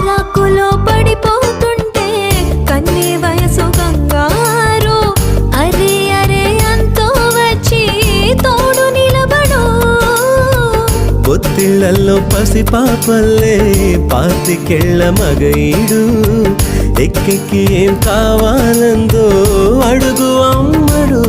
చిరాకులో పడిపోతుంటే కన్నే వయసు కంగారు అరే అరే అంతో వచ్చి తోడు నిలబడు పొత్తిళ్లలో పసిపాపల్లే పాతికెళ్ళ మగయిడు ఎక్కెక్కి ఏం కావాలందో అడుగు అమ్మడు